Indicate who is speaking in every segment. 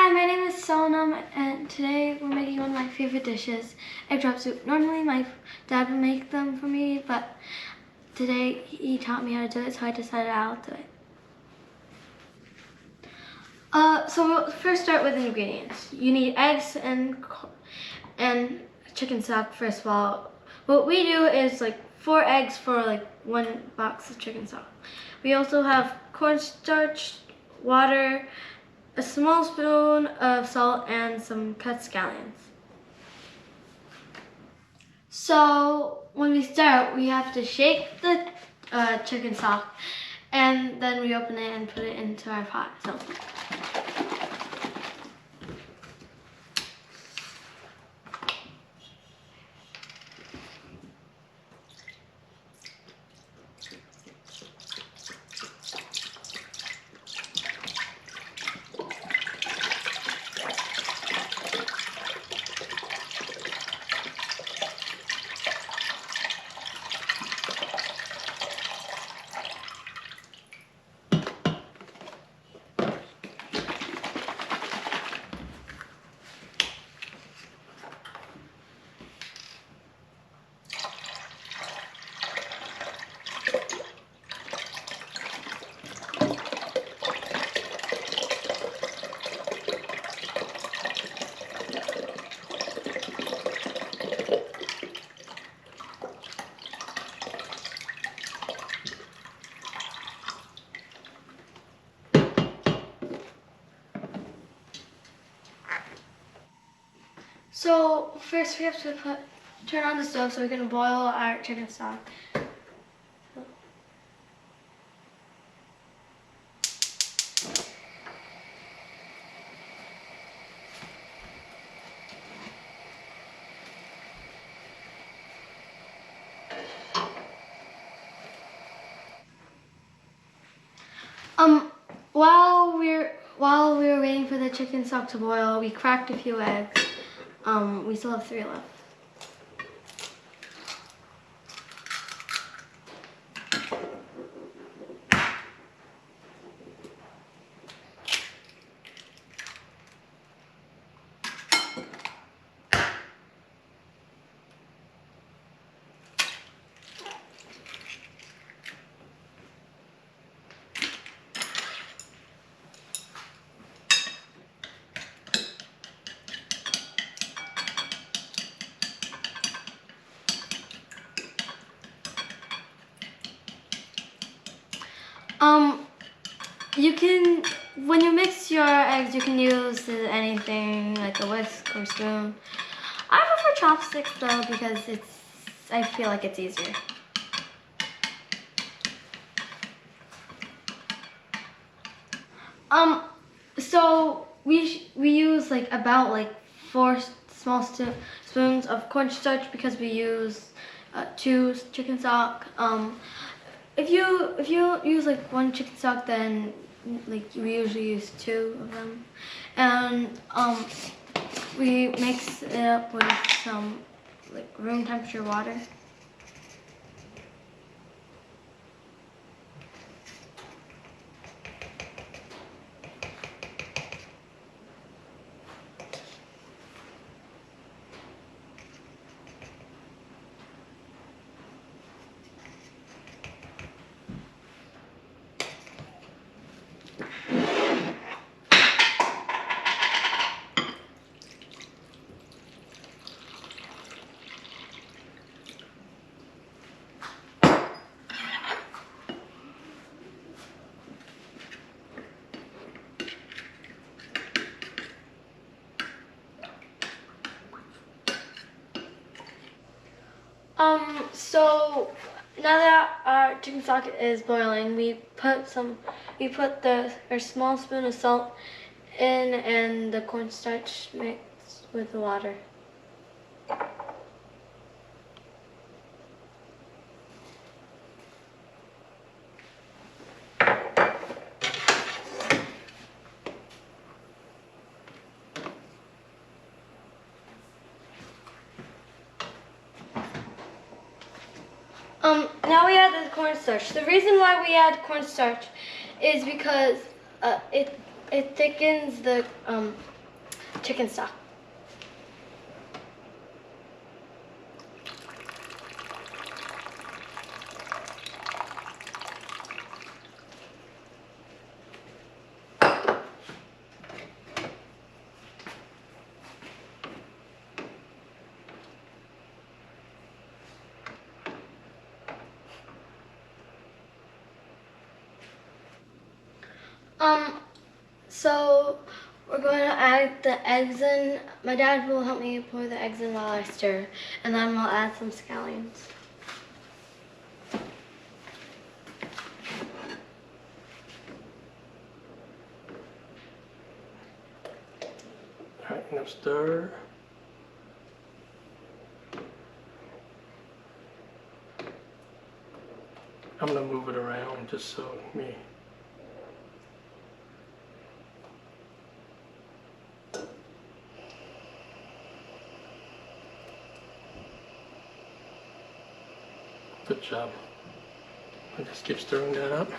Speaker 1: Hi, my name is Sonam, and today we're making one of my favorite dishes, egg drop soup. Normally my dad would make them for me, but today he taught me how to do it, so I decided I'll do it. So we'll first start with ingredients. You need eggs and chicken stock first of all. What we do is like 4 eggs for like 1 box of chicken stock. We also have cornstarch, water, a small spoon of salt, and some cut scallions. So when we start, we have to shake the chicken stock, and then we open it and put it into our pot. So first we have to turn on the stove so we can boil our chicken stock. While we were waiting for the chicken stock to boil, we cracked a few eggs. We still have 3 left. You can, when you mix your eggs, you can use anything like a whisk or spoon. I prefer chopsticks though because I feel like it's easier. So we use about 4 small spoons of cornstarch because we use 2 chicken stock. If you use 1 chicken stock, then we usually use 2 of them, and we mix it up with some room temperature water. So now that our chicken stock is boiling, we put our small spoon of salt in and the cornstarch mixed with the water. Now we add the cornstarch. The reason why we add cornstarch is because it thickens the chicken stock. So we're going to add the eggs in. My dad will help me pour the eggs in while I stir, and then we'll add some scallions.
Speaker 2: All right, now stir. I'm gonna move it around just so me. Good job. I just keep stirring that up.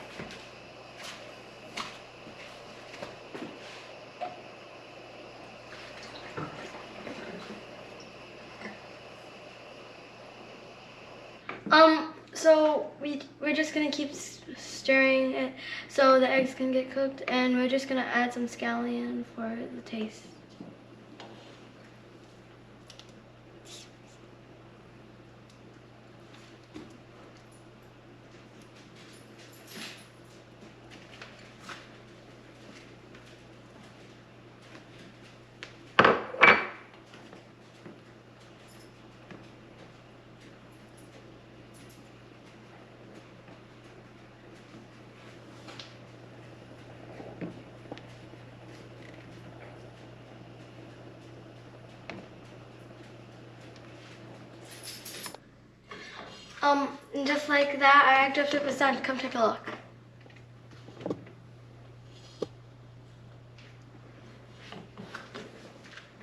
Speaker 1: So we're just gonna keep stirring it so the eggs can get cooked, and we're just gonna add some scallion for the taste. And just like that, our egg drip soup is done. Come take a look.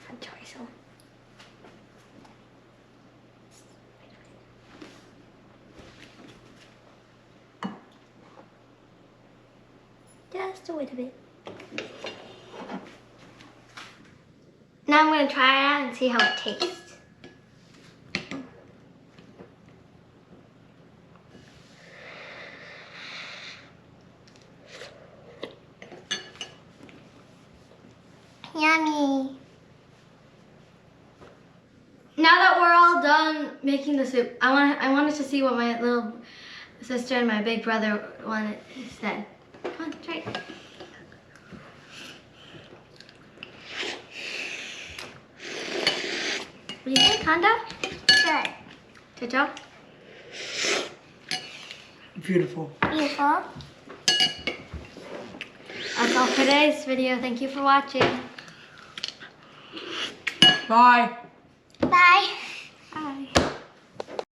Speaker 1: Enjoy some. Just a little bit. Now I'm going to try it out and see how it tastes. Yummy. Now that we're all done making the soup, I wanted to see what my little sister and my big brother said. Come on, try it. What do you think, Honda? Good. Good job.
Speaker 3: Beautiful.
Speaker 1: Beautiful. That's all for today's video. Thank you for watching.
Speaker 3: Bye.
Speaker 1: Bye. Bye.